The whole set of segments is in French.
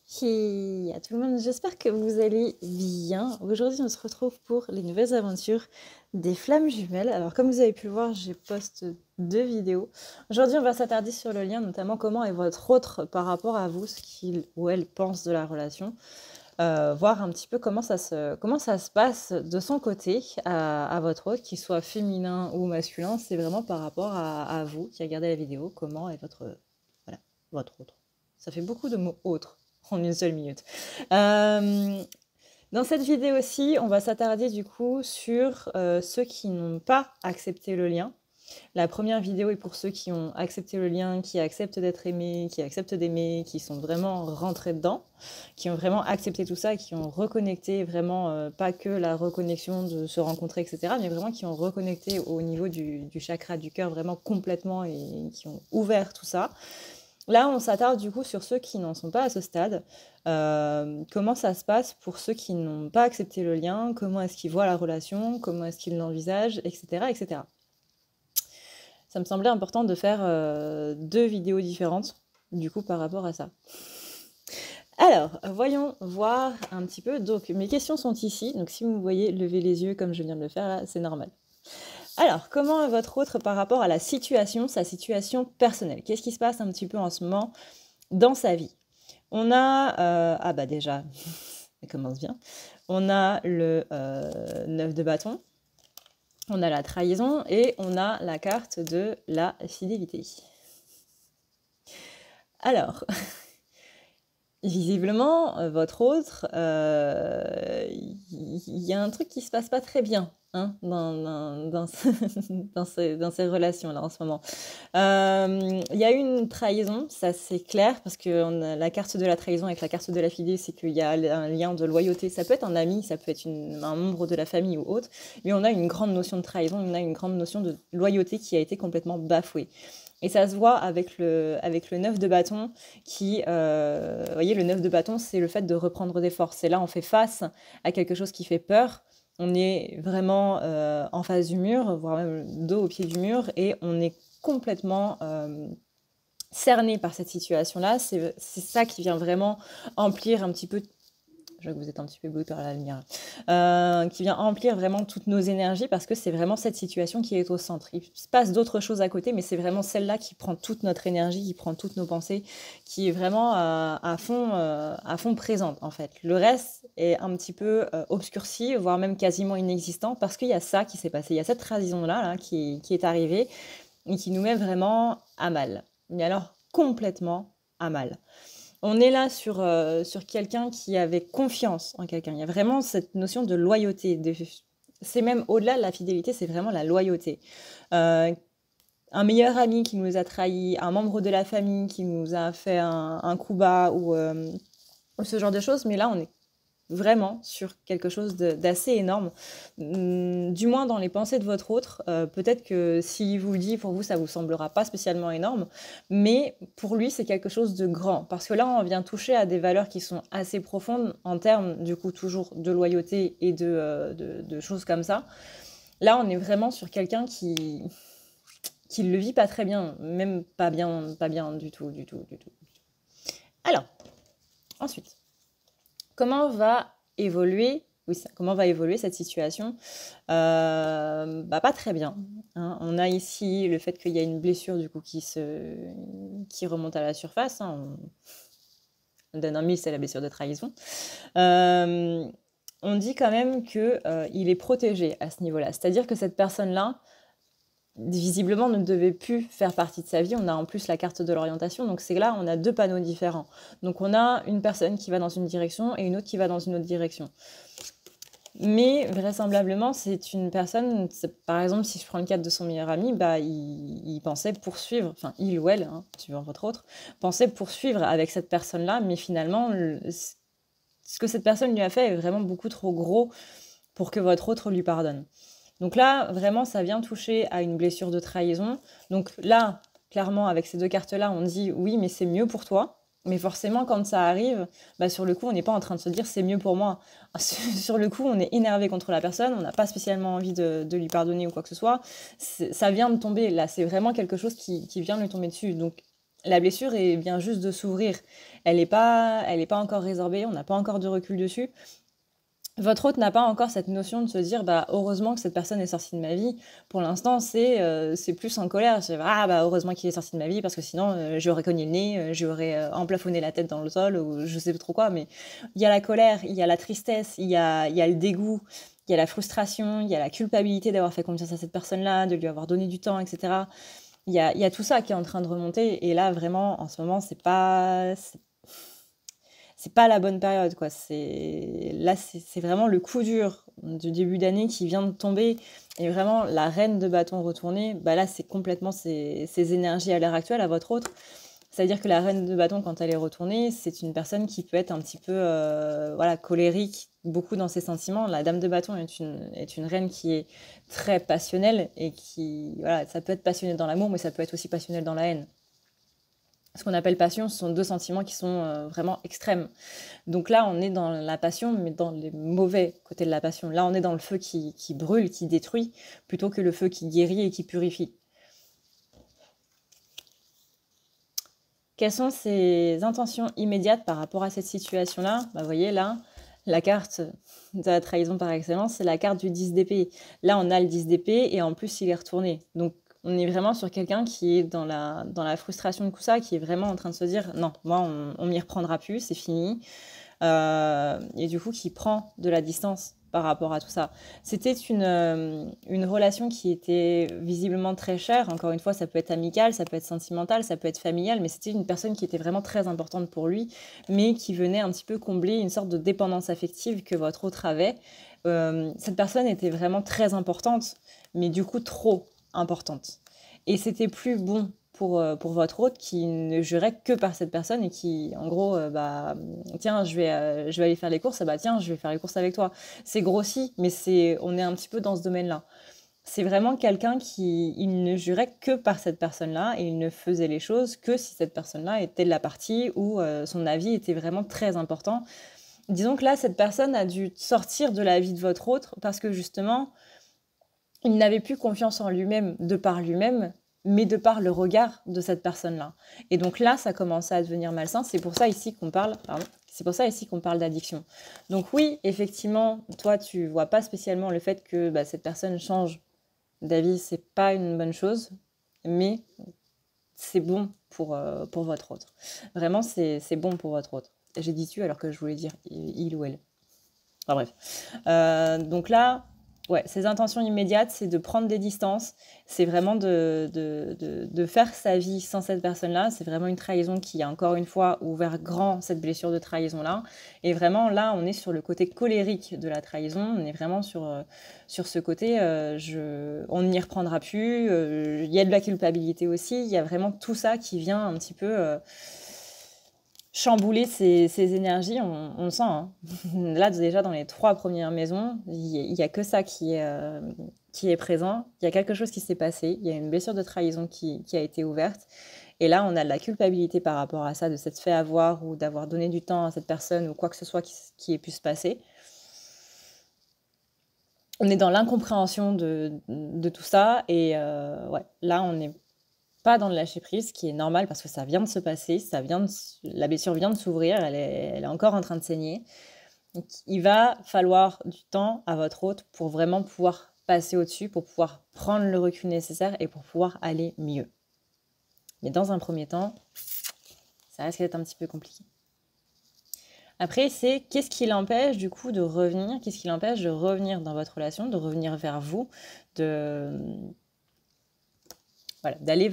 Hey à tout le monde, j'espère que vous allez bien. Aujourd'hui, on se retrouve pour les nouvelles aventures des flammes jumelles. Alors, comme vous avez pu le voir, j'ai posté 2 vidéos. Aujourd'hui, on va s'attarder sur le lien, notamment comment est votre autre par rapport à vous, ce qu'il ou elle pense de la relation. Voir un petit peu comment ça se passe de son côté à votre autre, qu'il soit féminin ou masculin. C'est vraiment par rapport à vous qui regardez la vidéo, comment est voilà, votre autre. Ça fait beaucoup de mots autres en une seule minute. Dans cette vidéo aussi, on va s'attarder du coup sur ceux qui n'ont pas accepté le lien. La première vidéo est pour ceux qui ont accepté le lien, qui acceptent d'être aimés, qui acceptent d'aimer, qui sont vraiment rentrés dedans, qui ont vraiment accepté tout ça, qui ont reconnecté vraiment, pas que la reconnexion de se rencontrer, etc., mais vraiment qui ont reconnecté au niveau du chakra du cœur vraiment complètement et qui ont ouvert tout ça. Là, on s'attarde du coup sur ceux qui n'en sont pas à ce stade. Comment ça se passe pour ceux qui n'ont pas accepté le lien? Comment est-ce qu'ils voient la relation? Comment est-ce qu'ils l'envisagent? Etc., etc. Ça me semblait important de faire 2 vidéos différentes, du coup, par rapport à ça. Alors, voyons voir un petit peu. Donc, mes questions sont ici. Donc, si vous me voyez lever les yeux comme je viens de le faire, là, c'est normal. Alors, comment est votre autre par rapport à la situation, sa situation personnelle? Qu'est-ce qui se passe un petit peu en ce moment dans sa vie? On a, ah bah déjà, ça commence bien. On a le 9 de bâton, on a la trahison et on a la carte de la fidélité. Alors, visiblement, votre autre, il y a un truc qui se passe pas très bien hein, dans ces relations-là en ce moment. Il y a eu une trahison, ça c'est clair, parce que la carte de la trahison avec la carte de la fidélité, c'est qu'il y a un lien de loyauté. Ça peut être un ami, ça peut être un membre de la famille ou autre, mais on a une grande notion de trahison, on a une grande notion de loyauté qui a été complètement bafouée. Et ça se voit avec le 9 de bâton qui, vous voyez, le 9 de bâton, c'est le fait de reprendre des forces. Et là, on fait face à quelque chose qui fait peur. On est vraiment en face du mur, voire même dos au pied du mur, et on est complètement cerné par cette situation-là. C'est ça qui vient vraiment emplir un petit peu. Je vois que vous êtes un petit peu ébloui par la lumière. Qui vient emplir vraiment toutes nos énergies parce que c'est vraiment cette situation qui est au centre. Il se passe d'autres choses à côté, mais c'est vraiment celle-là qui prend toute notre énergie, qui prend toutes nos pensées, qui est vraiment à fond présente en fait. Le reste est un petit peu obscurci, voire même quasiment inexistant parce qu'il y a ça qui s'est passé. Il y a cette trahison-là là, qui est arrivée et qui nous met vraiment à mal. Mais alors complètement à mal. On est là sur quelqu'un qui avait confiance en quelqu'un. Il y a vraiment cette notion de loyauté. C'est même au-delà de la fidélité, c'est vraiment la loyauté. Un meilleur ami qui nous a trahis, un membre de la famille qui nous a fait un coup bas ou ce genre de choses. Mais là, on est vraiment sur quelque chose d'assez énorme, du moins dans les pensées de votre autre. Peut-être que si vous le dit, pour vous, ça vous semblera pas spécialement énorme, mais pour lui, c'est quelque chose de grand. Parce que là, on vient toucher à des valeurs qui sont assez profondes en termes, du coup, toujours de loyauté et de choses comme ça. Là, on est vraiment sur quelqu'un qui le vit pas très bien, même pas bien du tout, du tout, du tout. Alors, ensuite. Comment va évoluer, comment va évoluer cette situation? Pas très bien. Hein. On a ici le fait qu'il y a une blessure du coup qui remonte à la surface. Hein. On donne un mille, c'est la blessure de trahison. On dit quand même qu'il est protégé à ce niveau-là. C'est-à-dire que cette personne-là, visiblement ne devait plus faire partie de sa vie. On a en plus la carte de l'orientation, donc c'est là on a 2 panneaux différents. Donc on a une personne qui va dans une direction et une autre qui va dans une autre direction. Mais vraisemblablement, c'est une personne, par exemple, si je prends le cadre de son meilleur ami, il pensait poursuivre, enfin il ou elle, hein, suivant votre autre, pensait poursuivre avec cette personne-là, mais finalement, ce que cette personne lui a fait est vraiment beaucoup trop gros pour que votre autre lui pardonne. Donc là, vraiment, ça vient toucher à une blessure de trahison. Donc là, clairement, avec ces 2 cartes-là, on dit oui, mais c'est mieux pour toi. Mais forcément, quand ça arrive, sur le coup, on n'est pas en train de se dire c'est mieux pour moi. Sur le coup, on est énervé contre la personne, on n'a pas spécialement envie de lui pardonner ou quoi que ce soit. Ça vient de tomber, là, c'est vraiment quelque chose qui vient de lui tomber dessus. Donc La blessure vient juste de s'ouvrir. Elle est pas encore résorbée, on n'a pas encore de recul dessus. Votre hôte n'a pas encore cette notion de se dire bah heureusement que cette personne est sortie de ma vie. Pour l'instant, c'est plus en colère. C'est ah bah heureusement qu'il est sorti de ma vie parce que sinon j'aurais cogné le nez, j'aurais emplafonné la tête dans le sol ou je sais pas trop quoi. Mais il y a la colère, il y a la tristesse, il y a le dégoût, il y a la frustration, il y a la culpabilité d'avoir fait confiance à cette personne-là, de lui avoir donné du temps, etc. Il y a tout ça qui est en train de remonter et là vraiment en ce moment c'est pas la bonne période, quoi. C'est vraiment le coup dur du début d'année qui vient de tomber. Et vraiment, la reine de bâton retournée, bah là, c'est complètement ses énergies à l'heure actuelle, à votre autre. C'est-à-dire que la reine de bâton, quand elle est retournée, c'est une personne qui peut être un petit peu voilà, colérique, beaucoup dans ses sentiments. La dame de bâton est une reine qui est très passionnelle et qui, voilà, ça peut être passionné dans l'amour, mais ça peut être aussi passionnel dans la haine. Ce qu'on appelle passion, ce sont deux sentiments qui sont vraiment extrêmes. Donc là, on est dans la passion, mais dans les mauvais côtés de la passion. Là, on est dans le feu qui brûle, qui détruit, plutôt que le feu qui guérit et qui purifie. Quelles sont ses intentions immédiates par rapport à cette situation-là? Bah, vous voyez, là, la carte de la trahison par excellence, c'est la carte du 10 d'épée. Là, on a le 10 d'épée et en plus, il est retourné. Donc, on est vraiment sur quelqu'un qui est dans la frustration de tout ça, qui est vraiment en train de se dire non, moi, on m'y reprendra plus, c'est fini. Et du coup, qui prend de la distance par rapport à tout ça. C'était une relation qui était visiblement très chère. Encore une fois, ça peut être amical, ça peut être sentimental, ça peut être familial, mais c'était une personne qui était vraiment très importante pour lui, mais qui venait un petit peu combler une sorte de dépendance affective que votre autre avait. Cette personne était vraiment très importante, mais du coup trop importante. Et c'était plus bon pour votre hôte qui ne jurait que par cette personne et qui, en gros, bah, tiens, je vais aller faire les courses, ah bah tiens, je vais faire les courses avec toi. C'est grossi, mais on est un petit peu dans ce domaine-là. C'est vraiment quelqu'un qui il ne jurait que par cette personne-là et il ne faisait les choses que si cette personne-là était de la partie ou son avis était vraiment très important. Disons que là, cette personne a dû sortir de la vie de votre autre parce que justement, il n'avait plus confiance en lui-même de par lui-même, mais de par le regard de cette personne-là. Et donc là, ça commençait à devenir malsain. C'est pour ça ici qu'on parle, pardon, c'est pour ça ici qu'on parle d'addiction. Donc oui, effectivement, toi, tu vois pas spécialement le fait que bah, cette personne change d'avis, c'est pas une bonne chose, mais c'est bon pour votre autre. Vraiment, c'est bon pour votre autre. J'ai dit tu alors que je voulais dire il ou elle. Enfin bref. Donc là, ouais, ses intentions immédiates, c'est de prendre des distances, c'est vraiment de faire sa vie sans cette personne-là. C'est vraiment une trahison qui a encore une fois ouvert grand cette blessure de trahison-là. Et vraiment, là, on est sur le côté colérique de la trahison. On est vraiment sur ce côté, on n'y reprendra plus. Il y a de la culpabilité aussi. Il y a vraiment tout ça qui vient un petit peu chambouler ses énergies, on le sent. Hein. Là, déjà, dans les 3 premières maisons, il y a que ça qui est présent. Il y a quelque chose qui s'est passé. Il y a une blessure de trahison qui a été ouverte. Et là, on a de la culpabilité par rapport à ça, de s'être fait avoir ou d'avoir donné du temps à cette personne ou quoi que ce soit qui ait pu se passer. On est dans l'incompréhension de tout ça. Et ouais, là, on est pas dans le lâcher prise, ce qui est normal parce que ça vient de se passer, la blessure vient de s'ouvrir, elle est encore en train de saigner. Donc, il va falloir du temps à votre hôte pour vraiment pouvoir passer au-dessus, pour pouvoir prendre le recul nécessaire et pour pouvoir aller mieux. Mais dans un premier temps, ça risque d'être un petit peu compliqué. Après, c'est qu'est-ce qui l'empêche du coup de revenir, qu'est-ce qui l'empêche de revenir dans votre relation, de revenir vers vous, voilà, d'aller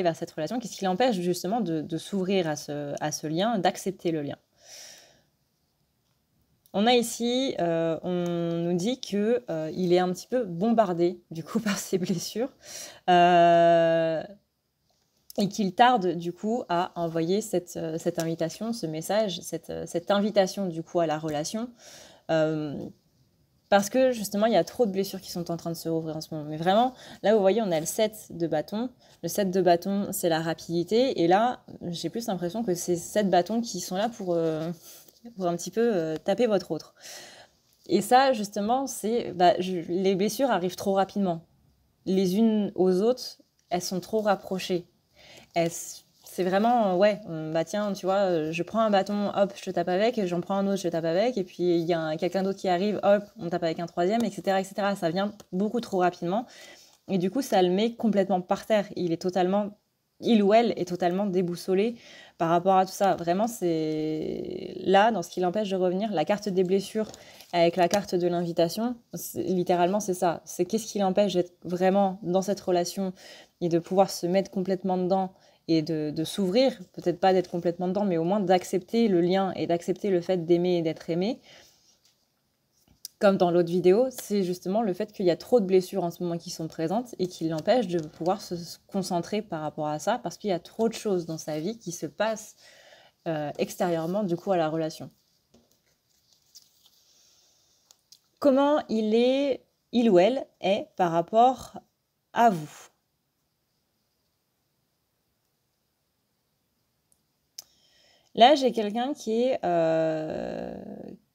vers cette relation. Qu'est-ce qui l'empêche justement de s'ouvrir à ce lien, d'accepter le lien? On a ici, on nous dit que il est un petit peu bombardé du coup par ses blessures et qu'il tarde du coup à envoyer cette invitation, ce message, cette invitation du coup à la relation. Parce que justement, il y a trop de blessures qui sont en train de se rouvrir en ce moment. Mais vraiment, là, vous voyez, on a le 7 de bâton. Le 7 de bâton, c'est la rapidité. Et là, j'ai plus l'impression que c'est 7 bâtons qui sont là pour un petit peu taper votre autre. Et ça, justement, les blessures arrivent trop rapidement. Les unes aux autres, elles sont trop rapprochées. C'est vraiment, ouais, bah tiens, tu vois, je prends un bâton, hop, je te tape avec, et j'en prends un autre, je te tape avec, et puis il y a quelqu'un d'autre qui arrive, hop, on tape avec un troisième, etc., etc. Ça vient beaucoup trop rapidement, et du coup, ça le met complètement par terre. Il ou elle est totalement déboussolé par rapport à tout ça. Vraiment, c'est là, dans ce qui l'empêche de revenir, la carte des blessures avec la carte de l'invitation, littéralement, c'est ça. C'est qu'est-ce qui l'empêche d'être vraiment dans cette relation et de pouvoir se mettre complètement dedans et de s'ouvrir, peut-être pas d'être complètement dedans, mais au moins d'accepter le lien et d'accepter le fait d'aimer et d'être aimé. Comme dans l'autre vidéo, c'est justement le fait qu'il y a trop de blessures en ce moment qui sont présentes et qui l'empêchent de pouvoir se concentrer par rapport à ça parce qu'il y a trop de choses dans sa vie qui se passent extérieurement du coup à la relation. Comment il ou elle est par rapport à vous? Là, j'ai quelqu'un qui est un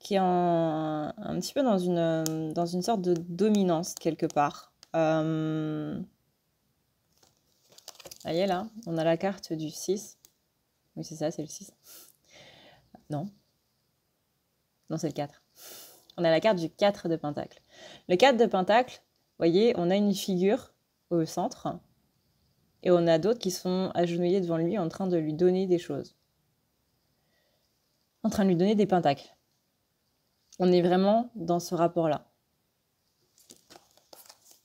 petit peu dans une sorte de dominance quelque part. Vous voyez là, on a la carte du 6. Oui, c'est ça, c'est le 6. Non. Non, c'est le 4. On a la carte du 4 de Pentacle. Le 4 de Pentacle, vous voyez, on a une figure au centre et on a d'autres qui sont agenouillés devant lui en train de lui donner des choses. En train de lui donner des pentacles. On est vraiment dans ce rapport-là.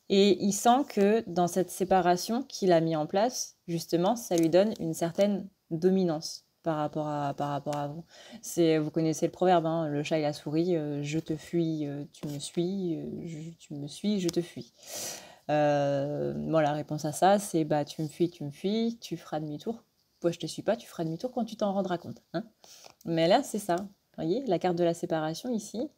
Et il sent que dans cette séparation qu'il a mis en place, justement, ça lui donne une certaine dominance par rapport à vous. Vous connaissez le proverbe, hein, le chat et la souris, je te fuis, tu me suis, tu me suis, je te fuis. La réponse à ça, c'est bah, tu me fuis, tu feras demi-tour. Moi, je te suis pas, tu feras demi-tour quand tu t'en rendras compte. Hein. Mais là, c'est ça. Vous voyez, la carte de la séparation ici,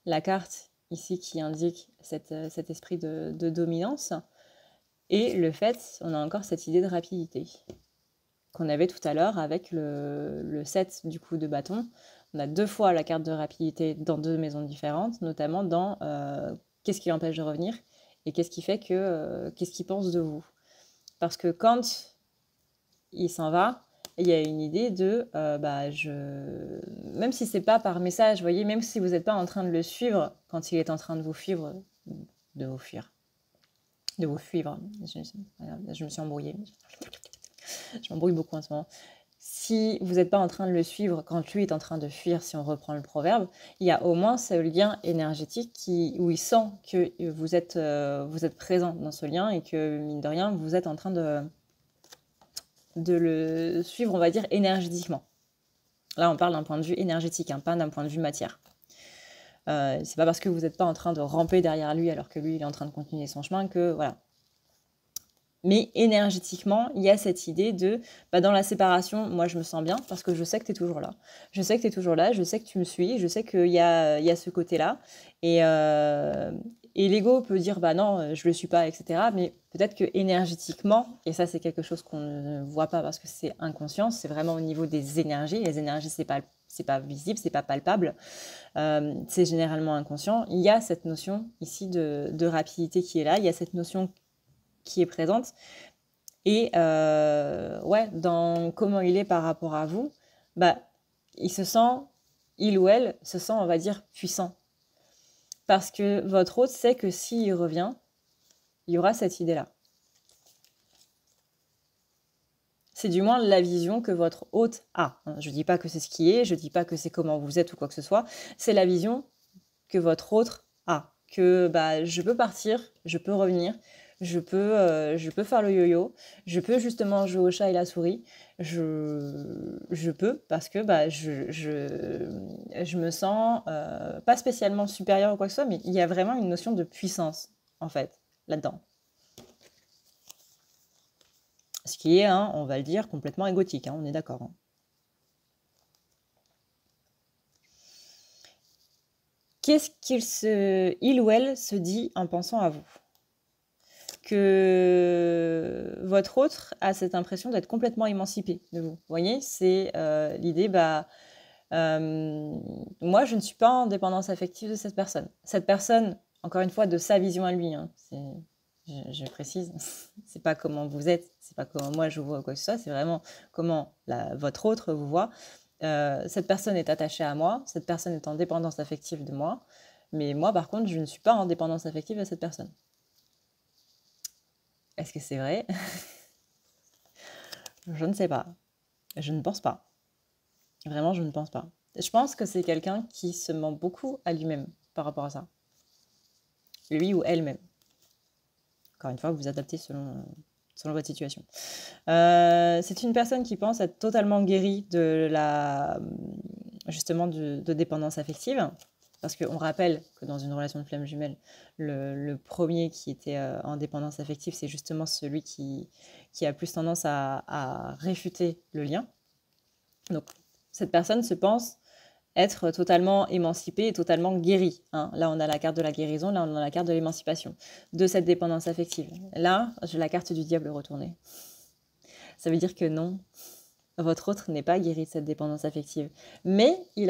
la carte ici qui indique cet esprit de dominance, et le fait, on a encore cette idée de rapidité qu'on avait tout à l'heure avec le 7 du coup de bâton. On a 2 fois la carte de rapidité dans 2 maisons différentes, notamment dans qu'est-ce qui l'empêche de revenir et qu'est-ce qui fait que qu'est-ce qu'il pense de vous. Parce que quand il s'en va, il y a une idée de même si c'est pas par message, vous voyez, même si vous n'êtes pas en train de le suivre quand il est en train de vous suivre, de vous fuir. Je me suis embrouillée. Je m'embrouille beaucoup en ce moment. Si vous n'êtes pas en train de le suivre quand lui est en train de fuir, si on reprend le proverbe, il y a au moins ce lien énergétique où il sent que vous êtes présent dans ce lien et que, mine de rien, vous êtes en train de le suivre, on va dire, énergétiquement. Là, on parle d'un point de vue énergétique, hein, pas d'un point de vue matière. C'est pas parce que vous n'êtes pas en train de ramper derrière lui alors que lui, il est en train de continuer son chemin que, voilà. Mais énergétiquement, il y a cette idée de, dans la séparation, moi je me sens bien parce que je sais que tu es toujours là. Je sais que tu es toujours là, je sais que tu me suis, je sais qu'il y a ce côté-là. Et l'ego peut dire, non, je le suis pas, etc. Mais peut-être que énergétiquement, et ça c'est quelque chose qu'on ne voit pas parce que c'est inconscient, c'est vraiment au niveau des énergies. Les énergies, c'est pas visible, c'est pas palpable. C'est généralement inconscient. Il y a cette notion ici de rapidité qui est là. Il y a cette notion qui est présente. Et dans comment il est par rapport à vous, il ou elle se sent, on va dire, puissant. Parce que votre hôte sait que s'il revient, il y aura cette idée-là. C'est du moins la vision que votre hôte a. Je ne dis pas que c'est ce qui est, je ne dis pas que c'est comment vous êtes ou quoi que ce soit. C'est la vision que votre hôte a. Que je peux partir, je peux revenir, je peux faire le yo-yo, je peux justement jouer au chat et la souris, je peux parce que je me sens pas spécialement supérieure ou quoi que ce soit, mais il y a vraiment une notion de puissance, en fait, là-dedans. Ce qui est, on va le dire, complètement égotique, on est d'accord. Qu'est-ce il ou elle se dit en pensant à vous? Que votre autre a cette impression d'être complètement émancipé de vous. Vous voyez, c'est l'idée, moi, je ne suis pas en dépendance affective de cette personne. Cette personne, encore une fois, de sa vision à lui, je précise, c'est pas comment vous êtes, c'est pas comment moi je vous vois ou quoi que ce soit, c'est vraiment comment votre autre vous voit. Cette personne est attachée à moi, cette personne est en dépendance affective de moi, mais moi par contre je ne suis pas en dépendance affective à cette personne. Est-ce que c'est vrai? Je ne sais pas. Je ne pense pas. Vraiment, je ne pense pas. Je pense que c'est quelqu'un qui se ment beaucoup à lui-même par rapport à ça. Lui ou elle-même. Encore une fois, vous vous adaptez selon votre situation. C'est une personne qui pense être totalement guérie de justement de dépendance affective. Parce qu'on rappelle que dans une relation de flamme jumelle, le premier qui était en dépendance affective, c'est justement celui qui a plus tendance à réfuter le lien. Donc, cette personne se pense être totalement émancipée et totalement guérie. Hein. Là, on a la carte de la guérison, là, on a la carte de l'émancipation, de cette dépendance affective. Là, j'ai la carte du diable retournée. Ça veut dire que non, votre autre n'est pas guéri de cette dépendance affective. Mais il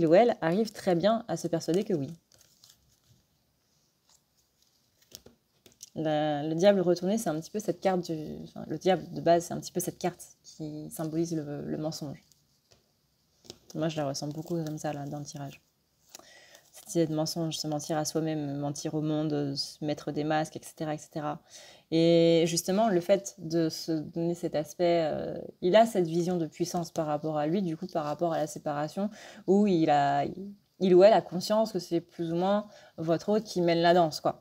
ou elle arrive très bien à se persuader que oui. Le diable retourné, c'est un petit peu cette carte le diable de base, c'est un petit peu cette carte qui symbolise le mensonge. Moi, je la ressens beaucoup comme ça, là, dans le tirage. Cette idée de mensonge, se mentir à soi-même, mentir au monde, se mettre des masques, etc., etc. Et justement, le fait de se donner cet aspect, il a cette vision de puissance par rapport à lui, du coup, par rapport à la séparation, où il ou elle a conscience que c'est plus ou moins votre autre qui mène la danse, quoi.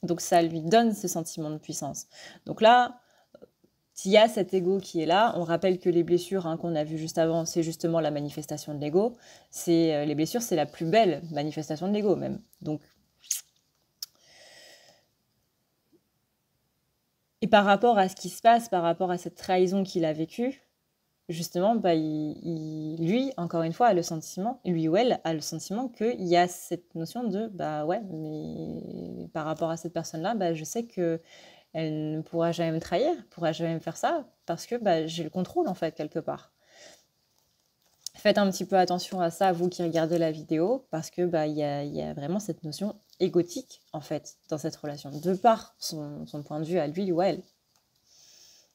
Donc ça lui donne ce sentiment de puissance. Donc là, s'il y a cet ego qui est là, on rappelle que les blessures qu'on a vues juste avant, c'est justement la manifestation de l'ego. Les blessures, c'est la plus belle manifestation de l'ego même. Donc, et par rapport à ce qui se passe, par rapport à cette trahison qu'il a vécue, justement, lui, encore une fois, a le sentiment, lui ou elle a le sentiment qu'il y a cette notion de, ouais, mais par rapport à cette personne-là, je sais que elle ne pourra jamais me trahir, ne pourra jamais me faire ça, parce que j'ai le contrôle, en fait, quelque part. Faites un petit peu attention à ça, vous qui regardez la vidéo, parce que il y a vraiment cette notion égotique, en fait, dans cette relation, de par son point de vue à lui ou à elle.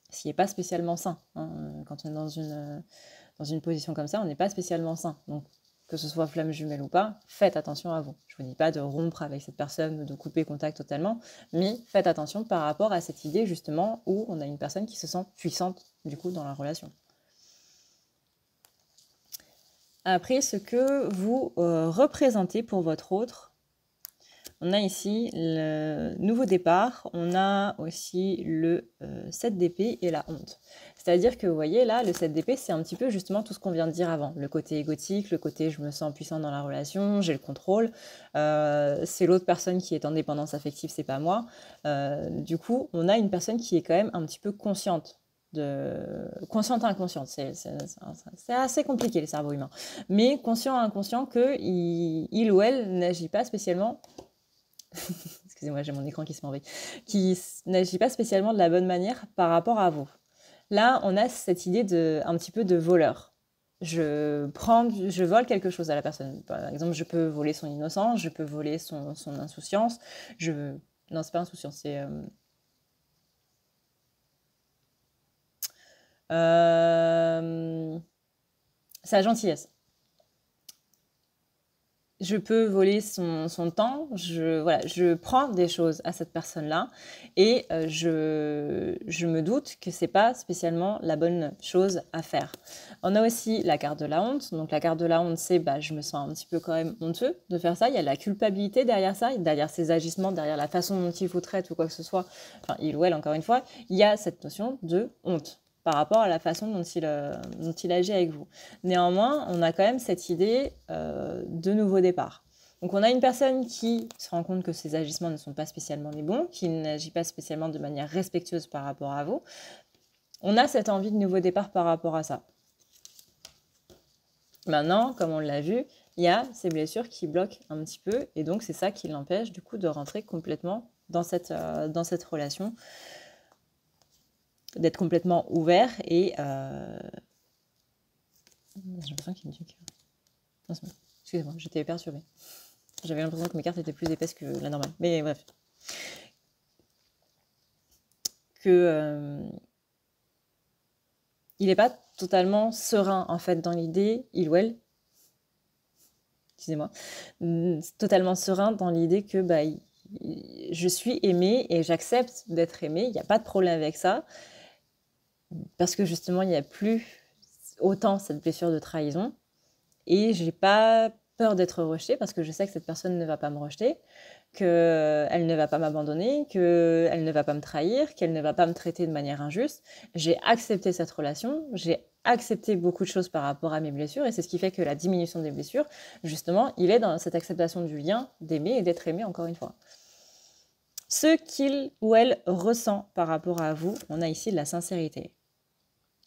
Ce qui n'est pas spécialement sain. Hein. Quand on est dans une position comme ça, on n'est pas spécialement sain. Donc, que ce soit flamme jumelle ou pas, faites attention à vous. Je ne vous dis pas de rompre avec cette personne ou de couper contact totalement, mais faites attention par rapport à cette idée justement où on a une personne qui se sent puissante du coup dans la relation. Après, ce que vous représentez pour votre autre, on a ici le nouveau départ, on a aussi le 7 d'épée et la honte. C'est-à-dire que vous voyez là, le 7 d'épée, c'est un petit peu justement tout ce qu'on vient de dire avant. Le côté égotique, le côté je me sens puissant dans la relation, j'ai le contrôle. C'est l'autre personne qui est en dépendance affective, c'est pas moi. Du coup, on a une personne qui est quand même un petit peu consciente. Consciente inconsciente, c'est assez compliqué les cerveaux humains. Mais conscient inconscient que il ou elle n'agit pas spécialement... Excusez-moi, j'ai mon écran qui se m'envie, qui n'agit pas spécialement de la bonne manière par rapport à vous. Là, on a cette idée un petit peu de voleur. Je vole quelque chose à la personne. Par exemple, je peux voler son innocence, je peux voler son insouciance. Non, c'est pas insouciance, c'est sa gentillesse. Je peux voler son temps, je prends des choses à cette personne-là et je me doute que c'est pas spécialement la bonne chose à faire. On a aussi la carte de la honte. Donc la carte de la honte, c'est je me sens un petit peu quand même honteux de faire ça. Il y a la culpabilité derrière ça, derrière ces agissements, derrière la façon dont il vous traite ou quoi que ce soit, enfin il ou elle encore une fois, il y a cette notion de honte par rapport à la façon dont il agit avec vous. Néanmoins, on a quand même cette idée de nouveau départ. Donc on a une personne qui se rend compte que ses agissements ne sont pas spécialement les bons, qui n'agit pas spécialement de manière respectueuse par rapport à vous. On a cette envie de nouveau départ par rapport à ça. Maintenant, comme on l'a vu, il y a ces blessures qui bloquent un petit peu, et donc c'est ça qui l'empêche du coup de rentrer complètement dans cette relation, d'être complètement ouvert et... J'ai l'impression qu'il me dit que... Non, c'est bon. Excusez-moi, j'étais perturbée. J'avais l'impression que mes cartes étaient plus épaisses que la normale. Mais bref. que il n'est pas totalement serein, en fait, dans l'idée, il ou elle, excusez-moi, totalement serein dans l'idée que bah, je suis aimée et j'accepte d'être aimée, il n'y a pas de problème avec ça, parce que justement, il n'y a plus autant cette blessure de trahison, et j'ai pas peur d'être rejetée, parce que je sais que cette personne ne va pas me rejeter, qu'elle ne va pas m'abandonner, qu'elle ne va pas me trahir, qu'elle ne va pas me traiter de manière injuste. J'ai accepté cette relation, j'ai accepté beaucoup de choses par rapport à mes blessures, et c'est ce qui fait que la diminution des blessures, justement, il est dans cette acceptation du lien, d'aimer et d'être aimé, encore une fois. Ce qu'il ou elle ressent par rapport à vous, on a ici de la sincérité.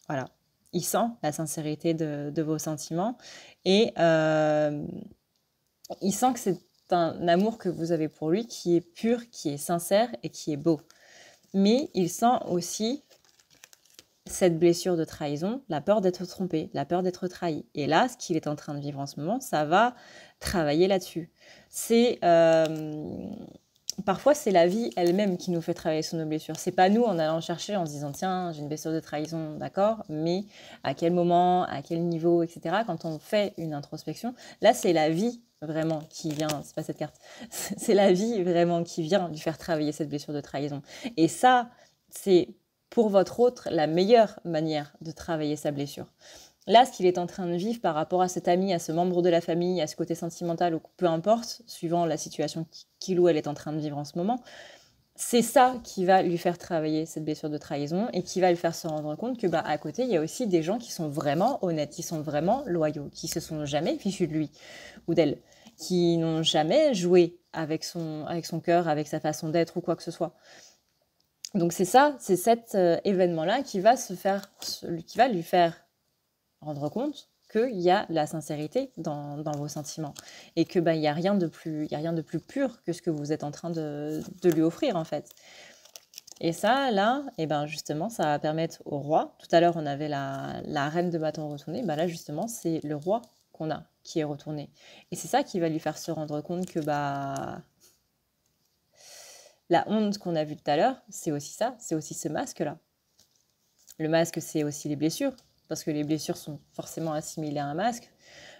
Voilà. Il sent la sincérité de vos sentiments, et il sent que c'est un amour que vous avez pour lui qui est pur, qui est sincère et qui est beau. Mais il sent aussi cette blessure de trahison, la peur d'être trompé, la peur d'être trahi. Et là, ce qu'il est en train de vivre en ce moment, ça va travailler là-dessus. Parfois, c'est la vie elle-même qui nous fait travailler sur nos blessures. C'est pas nous en allant chercher, en se disant tiens, j'ai une blessure de trahison, d'accord, mais à quel moment, à quel niveau, etc. Quand on fait une introspection, là, c'est la vie vraiment qui vient, c'est pas cette carte, c'est la vie vraiment qui vient lui faire travailler cette blessure de trahison. Et ça, c'est pour votre autre la meilleure manière de travailler sa blessure. Là, ce qu'il est en train de vivre par rapport à cet ami, à ce membre de la famille, à ce côté sentimental, ou peu importe, suivant la situation qu'il ou elle est en train de vivre en ce moment, c'est ça qui va lui faire travailler cette blessure de trahison et qui va lui faire se rendre compte que à côté, il y a aussi des gens qui sont vraiment honnêtes, qui sont vraiment loyaux, qui se sont jamais fichus de lui ou d'elle, qui n'ont jamais joué avec son cœur, avec sa façon d'être ou quoi que ce soit. Donc c'est ça, c'est cet événement-là qui va lui faire rendre compte qu'il y a la sincérité dans vos sentiments et que il y a rien de plus pur que ce que vous êtes en train de lui offrir en fait. Et ça, là, justement, ça va permettre au roi. Tout à l'heure, on avait la reine de bâton retournée. Là, justement, c'est le roi qu'on a qui est retourné. Et c'est ça qui va lui faire se rendre compte que la honte qu'on a vue tout à l'heure, c'est aussi ça, c'est aussi ce masque-là. Le masque, c'est aussi les blessures, parce que les blessures sont forcément assimilées à un masque.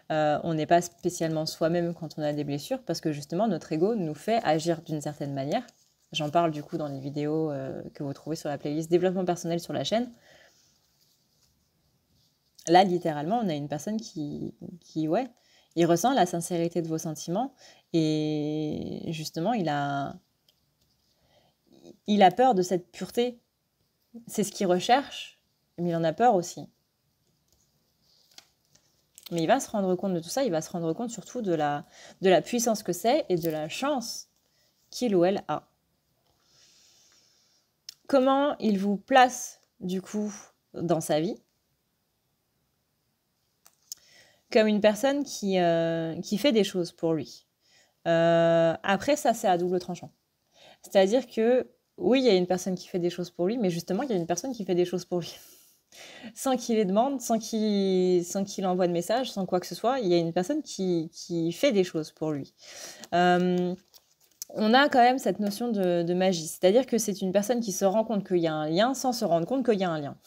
On n'est pas spécialement soi-même quand on a des blessures, parce que justement, notre ego nous fait agir d'une certaine manière. J'en parle du coup dans les vidéos que vous trouvez sur la playlist Développement personnel sur la chaîne. Là, littéralement, on a une personne qui il ressent la sincérité de vos sentiments, et justement, il a peur de cette pureté. C'est ce qu'il recherche, mais il en a peur aussi. Mais il va se rendre compte de tout ça, il va se rendre compte surtout de la puissance que c'est et de la chance qu'il ou elle a. Comment il vous place, du coup, dans sa vie? Comme une personne qui fait des choses pour lui. Après, ça, c'est à double tranchant. C'est-à-dire que, oui, il y a une personne qui fait des choses pour lui, mais justement, il y a une personne qui fait des choses pour lui. Sans qu'il les demande, sans qu'il envoie de message, sans quoi que ce soit, il y a une personne qui fait des choses pour lui. On a quand même cette notion de magie, c'est-à-dire que c'est une personne qui se rend compte qu'il y a un lien sans se rendre compte qu'il y a un lien.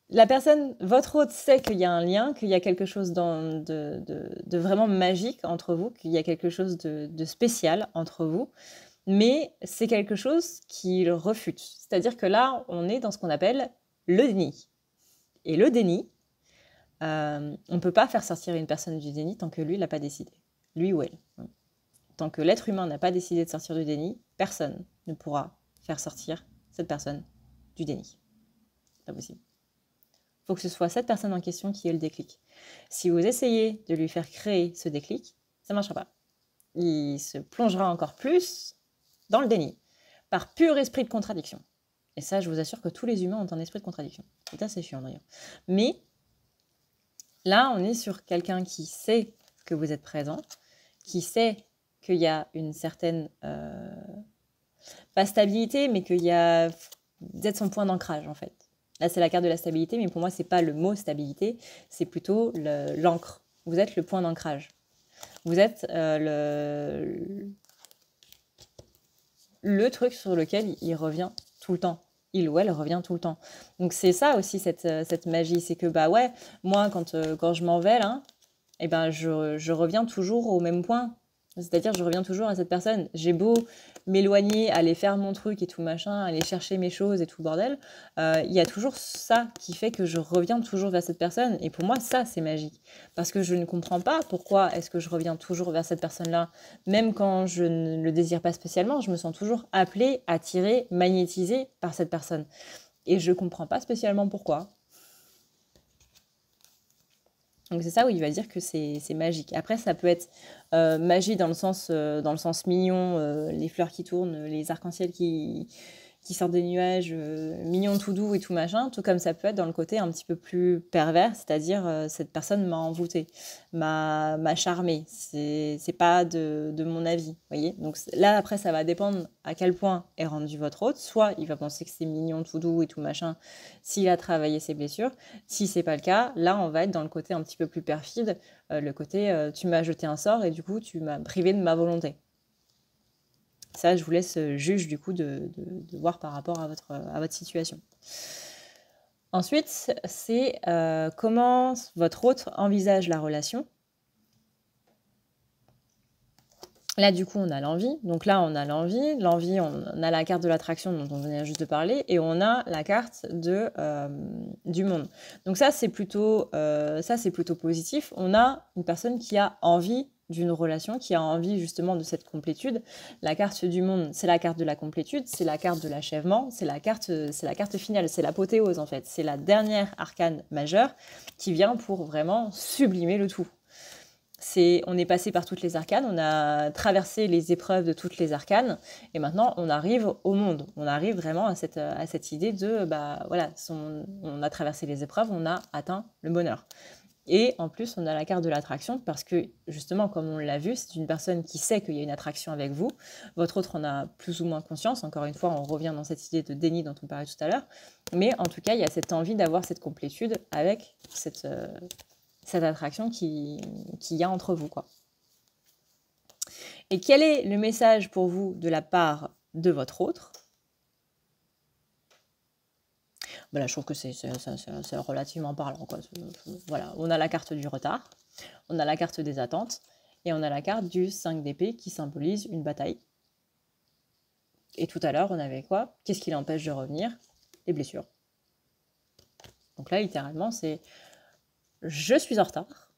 La personne, votre hôte, sait qu'il y a un lien, qu'il y a quelque chose de vraiment magique entre vous, qu'il y a quelque chose de spécial entre vous, mais c'est quelque chose qu'il refute. C'est-à-dire que là, on est dans ce qu'on appelle le déni. Et le déni, on ne peut pas faire sortir une personne du déni tant que lui n'a pas décidé. Lui ou elle. Tant que l'être humain n'a pas décidé de sortir du déni, personne ne pourra faire sortir cette personne du déni. Pas possible. Il faut que ce soit cette personne en question qui ait le déclic. Si vous essayez de lui faire créer ce déclic, ça ne marchera pas. Il se plongera encore plus dans le déni, par pur esprit de contradiction. Et ça, je vous assure que tous les humains ont un esprit de contradiction. C'est assez chiant d'ailleurs. Mais là, on est sur quelqu'un qui sait que vous êtes présent, qui sait qu'il y a une certaine, pas stabilité, mais qu'il y a, vous êtes son point d'ancrage en fait. Là, c'est la carte de la stabilité, mais pour moi, c'est pas le mot stabilité, c'est plutôt l'encre. Vous êtes le point d'ancrage. Vous êtes le truc sur lequel il revient tout le temps. Il ou elle revient tout le temps. Donc c'est ça aussi cette magie, c'est que bah ouais, moi quand je m'en vais là, eh ben je reviens toujours au même point. C'est-à-dire je reviens toujours à cette personne. J'ai beau m'éloigner, aller faire mon truc et tout machin, aller chercher mes choses et tout le bordel, il y a toujours ça qui fait que je reviens toujours vers cette personne. Et pour moi, ça, c'est magique. Parce que je ne comprends pas pourquoi est-ce que je reviens toujours vers cette personne-là. Même quand je ne le désire pas spécialement, je me sens toujours appelée, attirée, magnétisée par cette personne. Et je comprends pas spécialement pourquoi. Donc c'est ça où il va dire que c'est magique. Après, ça peut être magie dans le sens mignon, les fleurs qui tournent, les arcs-en-ciel qui sortent des nuages, mignon tout doux et tout machin, tout comme ça peut être dans le côté un petit peu plus pervers, c'est-à-dire cette personne m'a envoûté, m'a charmé, c'est pas de mon avis, vous voyez. Donc là, après, ça va dépendre à quel point est rendu votre hôte. Soit il va penser que c'est mignon tout doux et tout machin, s'il a travaillé ses blessures. Si c'est pas le cas, là, on va être dans le côté un petit peu plus perfide, le côté tu m'as jeté un sort et du coup, tu m'as privé de ma volonté. Ça, je vous laisse juge du coup de voir par rapport à votre situation. Ensuite, c'est comment votre hôte envisage la relation. Là, du coup, on a l'envie. Donc là, on a l'envie. L'envie, on a la carte de l'attraction dont on venait juste de parler. Et on a la carte du monde. Donc ça, c'est plutôt positif. On a une personne qui a envie d'une relation, qui a envie justement de cette complétude. La carte du monde, c'est la carte de la complétude, c'est la carte de l'achèvement, c'est la carte finale, c'est l'apothéose en fait. C'est la dernière arcane majeure qui vient pour vraiment sublimer le tout. On est passé par toutes les arcanes, on a traversé les épreuves de toutes les arcanes, et maintenant on arrive au monde. On arrive vraiment à cette idée de, bah voilà, on a traversé les épreuves, on a atteint le bonheur. Et en plus, on a la carte de l'attraction parce que, justement, comme on l'a vu, c'est une personne qui sait qu'il y a une attraction avec vous. Votre autre en a plus ou moins conscience. Encore une fois, on revient dans cette idée de déni dont on parlait tout à l'heure. Mais en tout cas, il y a cette envie d'avoir cette complétude avec cette attraction qu'il y a entre vous, quoi. Et quel est le message pour vous de la part de votre autre ? Voilà, je trouve que c'est relativement parlant, quoi. Voilà, on a la carte du retard, on a la carte des attentes, et on a la carte du 5 d'épée qui symbolise une bataille. Et tout à l'heure, on avait quoi ? Qu'est-ce qui l'empêche de revenir ? Les blessures. Donc là, littéralement, c'est « je suis en retard,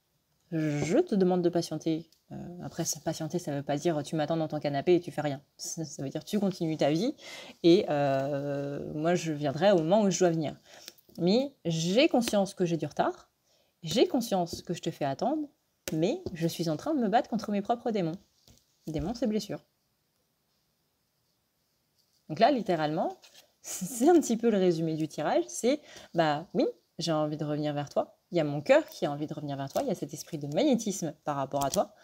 je te demande de patienter ». Après, patienter, ça ne veut pas dire tu m'attends dans ton canapé et tu fais rien. Ça veut dire tu continues ta vie et moi, je viendrai au moment où je dois venir. Mais j'ai conscience que j'ai du retard, j'ai conscience que je te fais attendre, mais je suis en train de me battre contre mes propres démons. Démons, c'est blessures. Donc là, littéralement, c'est un petit peu le résumé du tirage, c'est bah oui, j'ai envie de revenir vers toi, il y a mon cœur qui a envie de revenir vers toi, il y a cet esprit de magnétisme par rapport à toi,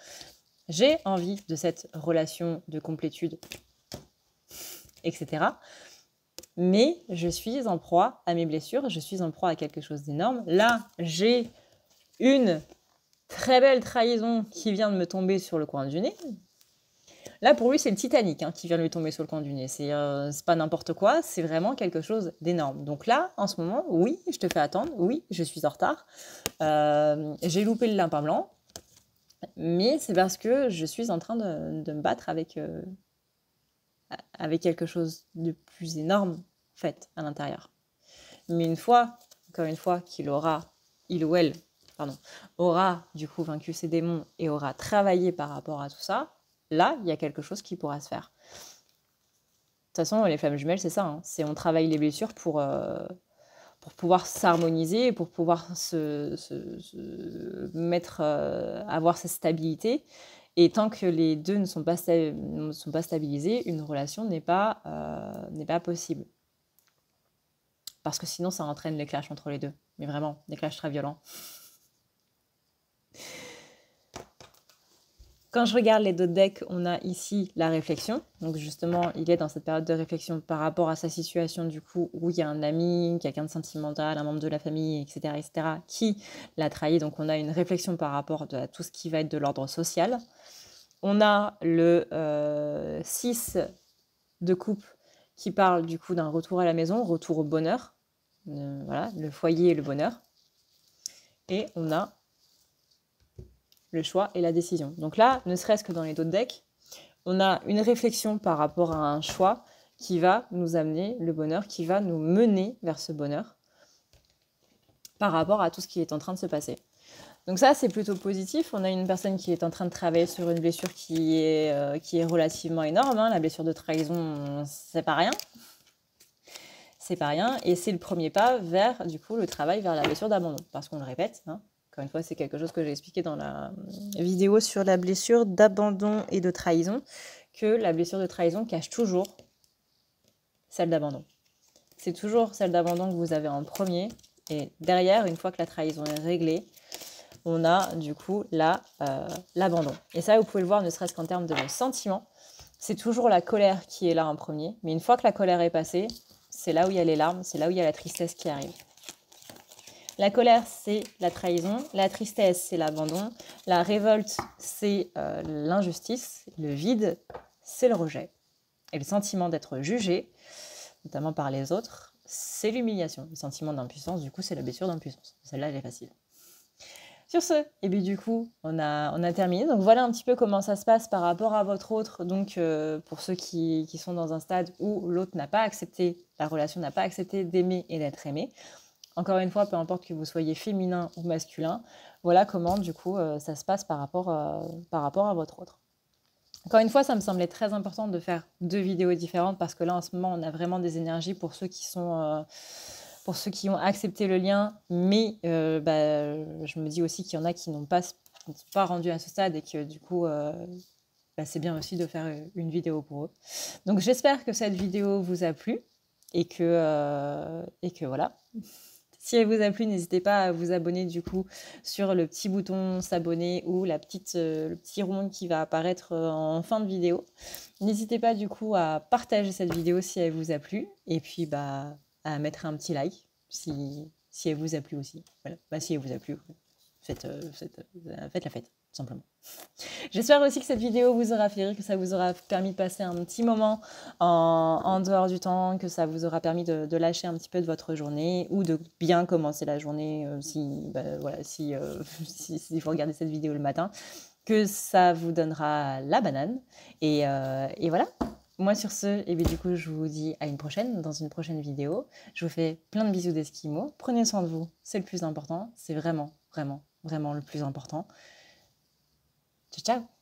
j'ai envie de cette relation de complétude, etc. Mais je suis en proie à mes blessures, je suis en proie à quelque chose d'énorme. Là, j'ai une très belle trahison qui vient de me tomber sur le coin du nez. Là, pour lui, c'est le Titanic qui vient de lui tomber sur le coin du nez. C'est pas n'importe quoi, c'est vraiment quelque chose d'énorme. Donc là, en ce moment, oui, je te fais attendre, oui, je suis en retard. J'ai loupé le lapin blanc, mais c'est parce que je suis en train de me battre avec quelque chose de plus énorme, en fait, à l'intérieur. Mais encore une fois, il ou elle, aura du coup vaincu ses démons et aura travaillé par rapport à tout ça, là, il y a quelque chose qui pourra se faire. De toute façon, les flammes jumelles, c'est ça. C'est on travaille les blessures pour pouvoir s'harmoniser, pour pouvoir se mettre, avoir cette stabilité. Et tant que les deux ne sont pas stabilisés, une relation n'est pas possible. Parce que sinon, ça entraîne les clashs entre les deux. Mais vraiment, des clashs très violents. Quand je regarde les deux decks, on a ici la réflexion. Donc justement, il est dans cette période de réflexion par rapport à sa situation, du coup, où il y a un ami, quelqu'un de sentimental, un membre de la famille, etc., qui l'a trahi. Donc on a une réflexion par rapport à tout ce qui va être de l'ordre social. On a le 6 de coupe qui parle du coup d'un retour à la maison, retour au bonheur. Voilà, le foyer et le bonheur. Et on a le choix et la décision. Donc là, ne serait-ce que dans les autres decks, on a une réflexion par rapport à un choix qui va nous amener le bonheur, qui va nous mener vers ce bonheur par rapport à tout ce qui est en train de se passer. Donc ça, c'est plutôt positif. On a une personne qui est en train de travailler sur une blessure qui est relativement énorme. Hein. La blessure de trahison, c'est pas rien. C'est pas rien. Et c'est le premier pas vers, du coup, le travail vers la blessure d'abandon. Parce qu'on le répète, hein, encore une fois, c'est quelque chose que j'ai expliqué dans la vidéo sur la blessure d'abandon et de trahison, que la blessure de trahison cache toujours celle d'abandon. C'est toujours celle d'abandon que vous avez en premier. Et derrière, une fois que la trahison est réglée, on a du coup l'abandon. Et ça, vous pouvez le voir, ne serait-ce qu'en termes de sentiments. C'est toujours la colère qui est là en premier. Mais une fois que la colère est passée, c'est là où il y a les larmes, c'est là où il y a la tristesse qui arrive. La colère, c'est la trahison. La tristesse, c'est l'abandon. La révolte, c'est l'injustice. Le vide, c'est le rejet. Et le sentiment d'être jugé, notamment par les autres, c'est l'humiliation. Le sentiment d'impuissance, du coup, c'est la blessure d'impuissance. Celle-là, elle est facile. Sur ce, et bien du coup, on a terminé. Donc voilà un petit peu comment ça se passe par rapport à votre autre. Donc pour ceux qui sont dans un stade où l'autre n'a pas accepté, la relation n'a pas accepté d'aimer et d'être aimé. Encore une fois, peu importe que vous soyez féminin ou masculin, voilà comment du coup ça se passe par rapport à votre autre. Encore une fois, ça me semblait très important de faire 2 vidéos différentes parce que là, en ce moment, on a vraiment des énergies pour ceux qui sont... pour ceux qui ont accepté le lien, mais je me dis aussi qu'il y en a qui n'ont pas rendu à ce stade et que du coup, c'est bien aussi de faire une vidéo pour eux. Donc j'espère que cette vidéo vous a plu et que voilà. Si elle vous a plu, n'hésitez pas à vous abonner du coup sur le petit bouton s'abonner ou le petit rond qui va apparaître en fin de vidéo. N'hésitez pas du coup à partager cette vidéo si elle vous a plu et puis à mettre un petit like si elle vous a plu aussi. Voilà. Si elle vous a plu, faites la fête, tout simplement. J'espère aussi que cette vidéo vous aura fait rire, que ça vous aura permis de passer un petit moment en dehors du temps, que ça vous aura permis de lâcher un petit peu de votre journée ou de bien commencer la journée si vous regardez cette vidéo le matin, que ça vous donnera la banane. Et voilà. Moi sur ce, et bien du coup je vous dis à une prochaine, dans une prochaine vidéo. Je vous fais plein de bisous d'esquimaux. Prenez soin de vous, c'est le plus important. C'est vraiment, vraiment, vraiment le plus important. Ciao, ciao!